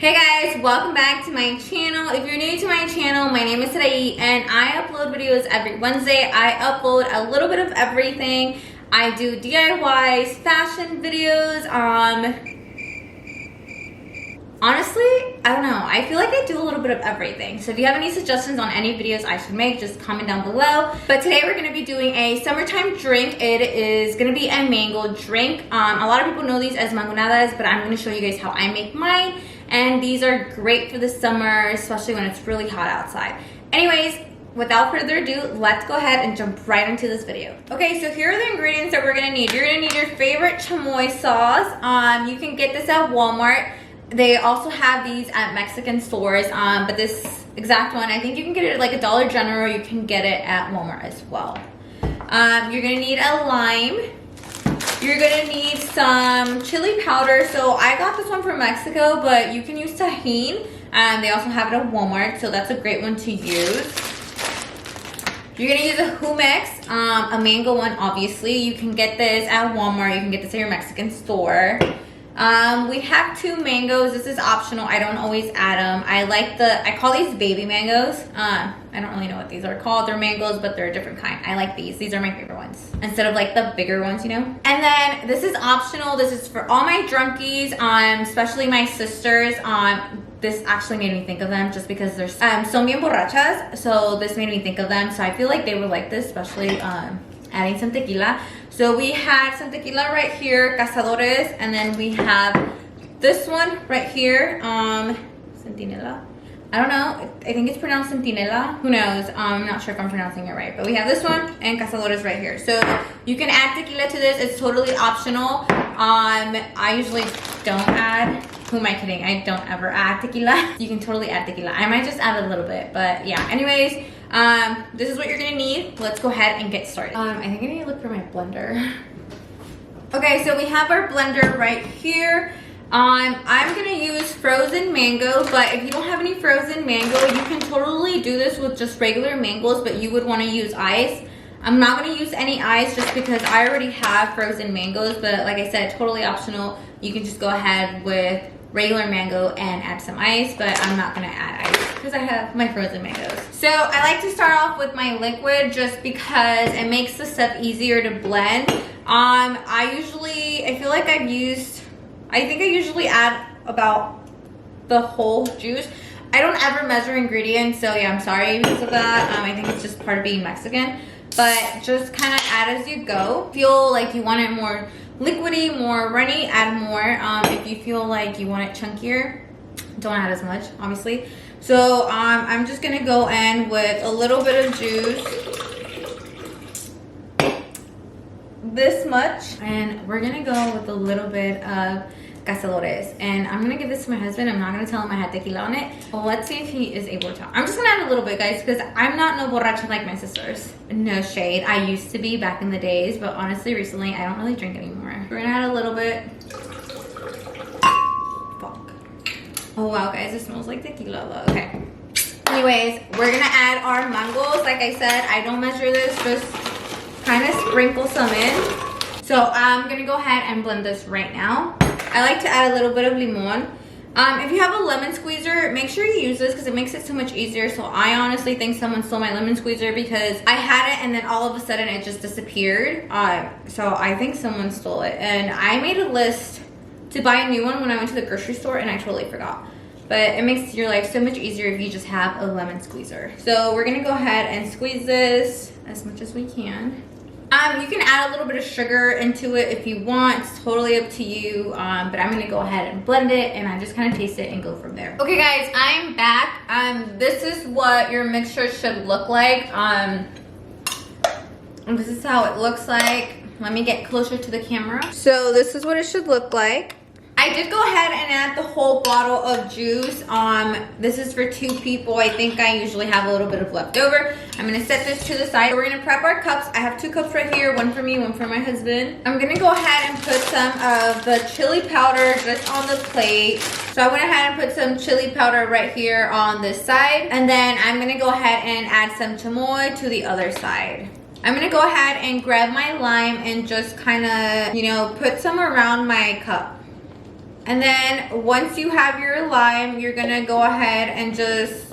Hey guys, welcome back to my channel. If you're new to my channel, my name is Sarai and I upload videos every Wednesday. I upload a little bit of everything. I do DIYs, fashion videos, honestly, I don't know. I feel like I do a little bit of everything. So if you have any suggestions on any videos I should make, just comment down below. But today we're gonna be doing a summertime drink. It is gonna be a mango drink. A lot of people know these as mangonadas, but I'm gonna show you guys how I make mine. And these are great for the summer, especially when it's really hot outside. Anyways, without further ado, let's go ahead and jump right into this video. Okay, so here are the ingredients that we're gonna need. You're gonna need your favorite chamoy sauce. You can get this at Walmart. They also have these at Mexican stores, but this exact one, I think you can get it at like a Dollar General. You can get it at Walmart as well. You're gonna need a lime. You're gonna need some chili powder. So I got this one from Mexico, but you can use Tajín. They also have it at Walmart, so that's a great one to use. You're gonna use a hummus, a mango one, obviously. You can get this at Walmart. You can get this at your Mexican store. We have 2 mangoes. This is optional. I don't always add them. I call these baby mangoes. I don't really know what these are called. They're mangoes, but they're a different kind. I like these. These are my favorite ones. Instead of like the bigger ones, you know? And then this is optional. This is for all my drunkies, especially my sisters. This actually made me think of them just because they're son bien borrachas. So this made me think of them. So I feel like they would like this, especially adding some tequila. So we had some tequila right here, Cazadores, and then we have this one right here, Centinela. I don't know, I think it's pronounced Centinela. Who knows? I'm not sure if I'm pronouncing it right, but we have this one and Cazadores right here. So you can add tequila to this. It's totally optional. I usually don't add. Who am I kidding? I don't ever add tequila. You can totally add tequila. I might just add a little bit, but yeah. Anyways, this is what you're gonna need. Let's go ahead and get started. I think I need to look for my blender. Okay, so we have our blender right here. I'm gonna use frozen mango, but if you don't have any frozen mango, you can totally do this with just regular mangoes, but you would wanna use ice. I'm not gonna use any ice just because I already have frozen mangoes, but like I said, totally optional. You can just go ahead with regular mango and add some ice, but I'm not gonna add ice because I have my frozen mangoes. So I like to start off with my liquid just because it makes the stuff easier to blend. I feel like I think I usually add about the whole juice. I don't ever measure ingredients, so yeah, I'm sorry because of that. I think it's just part of being Mexican, but just kind of add as you go. Feel like you want it more liquidy, more runny, add more. If you feel like you want it chunkier, don't add as much, obviously. So I'm just gonna go in with a little bit of juice, this much, and we're gonna go with a little bit of Cazadores, and I'm gonna give this to my husband. I'm not gonna tell him I had tequila on it. Well, let's see if he is able to tell. I'm just gonna add a little bit, guys, because I'm not no borracha like my sisters. No shade. I used to be back in the days, but honestly, recently, I don't really drink anymore. We're gonna add a little bit. Fuck. Oh, wow, guys, it smells like tequila, though. Okay. Anyways, we're gonna add our mangoes. Like I said, I don't measure this, just kind of sprinkle some in. So I'm gonna go ahead and blend this right now. I like to add a little bit of limon. If you have a lemon squeezer, make sure you use this because it makes it so much easier. So I honestly think someone stole my lemon squeezer because I had it and then all of a sudden it just disappeared. So I think someone stole it. And I made a list to buy a new one when I went to the grocery store and I totally forgot. But it makes your life so much easier if you just have a lemon squeezer. So we're gonna go ahead and squeeze this as much as we can. You can add a little bit of sugar into it if you want. It's totally up to you. But I'm gonna go ahead and blend it and I just kind of taste it and go from there. Okay guys, I'm back. This is what your mixture should look like. And this is how it looks like. Let me get closer to the camera. So this is what it should look like. I did go ahead and add the whole bottle of juice. This is for 2 people. I think I usually have a little bit of leftover. I'm gonna set this to the side. We're gonna prep our cups. I have 2 cups right here, one for me, one for my husband. I'm gonna go ahead and put some of the chili powder just on the plate. So I went ahead and put some chili powder right here on this side. And then I'm gonna go ahead and add some chamoy to the other side. I'm gonna go ahead and grab my lime and just kind of, you know, put some around my cup. And then once you have your lime, you're gonna go ahead and just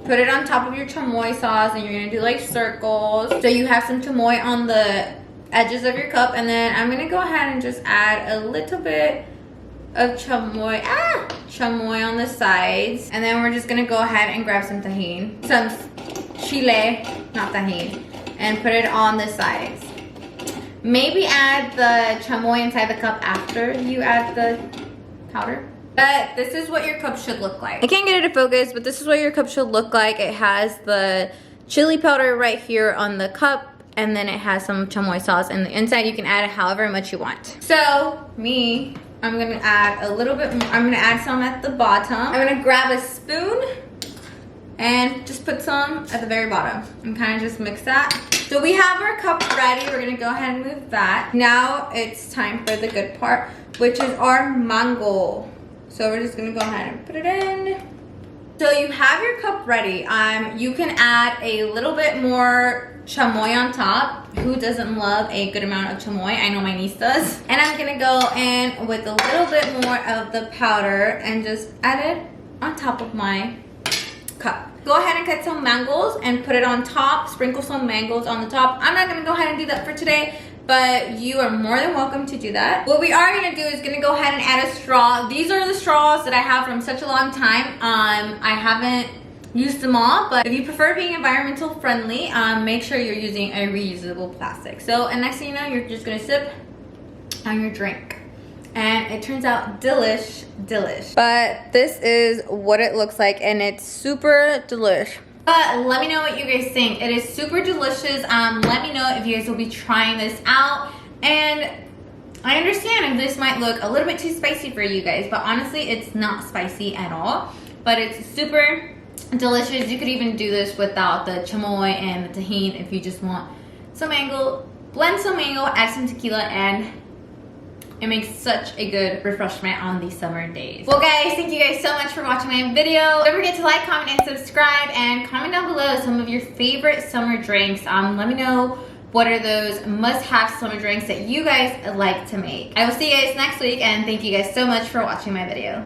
put it on top of your chamoy sauce, and you're gonna do like circles. So you have some chamoy on the edges of your cup, and then I'm gonna go ahead and just add a little bit of chamoy on the sides. And then we're just gonna go ahead and grab some tahini, some chile, not tahini, and put it on the sides. Maybe add the chamoy inside the cup after you add the powder. But this is what your cup should look like. I can't get it to focus, but this is what your cup should look like. It has the chili powder right here on the cup, and then it has some chamoy sauce, and the inside you can add however much you want. So I'm gonna add a little bit more. I'm gonna add some at the bottom. I'm gonna grab a spoon and just put some at the very bottom and kind of just mix that. So we have our cup ready. We're gonna go ahead and move that. Now it's time for the good part, which is our mango. So we're just gonna go ahead and put it in. So you have your cup ready. You can add a little bit more chamoy on top. Who doesn't love a good amount of chamoy? I know my niece does. And I'm gonna go in with a little bit more of the powder and just add it on top of my cup. Go ahead and cut some mangoes and put it on top. Sprinkle some mangoes on the top. I'm not gonna go ahead and do that for today, but you are more than welcome to do that. What we are gonna do is gonna go ahead and add a straw. These are the straws that I have from such a long time. I haven't used them all, but if you prefer being environmental friendly, make sure you're using a reusable plastic. So, and next thing you know, you're just gonna sip on your drink. And it turns out delish. But this is what it looks like, and it's super delish. But let me know what you guys think. It is super delicious. Let me know if you guys will be trying this out. And I understand if this might look a little bit too spicy for you guys, but honestly, it's not spicy at all. But it's super delicious. You could even do this without the chamoy and the tahini if you just want some mango. Blend some mango, add some tequila, and it makes such a good refreshment on these summer days. Well guys, thank you guys so much for watching my video. Don't forget to like, comment, and subscribe, and comment down below some of your favorite summer drinks. Let me know what are those must-have summer drinks that you guys like to make. I will see you guys next week, and thank you guys so much for watching my video.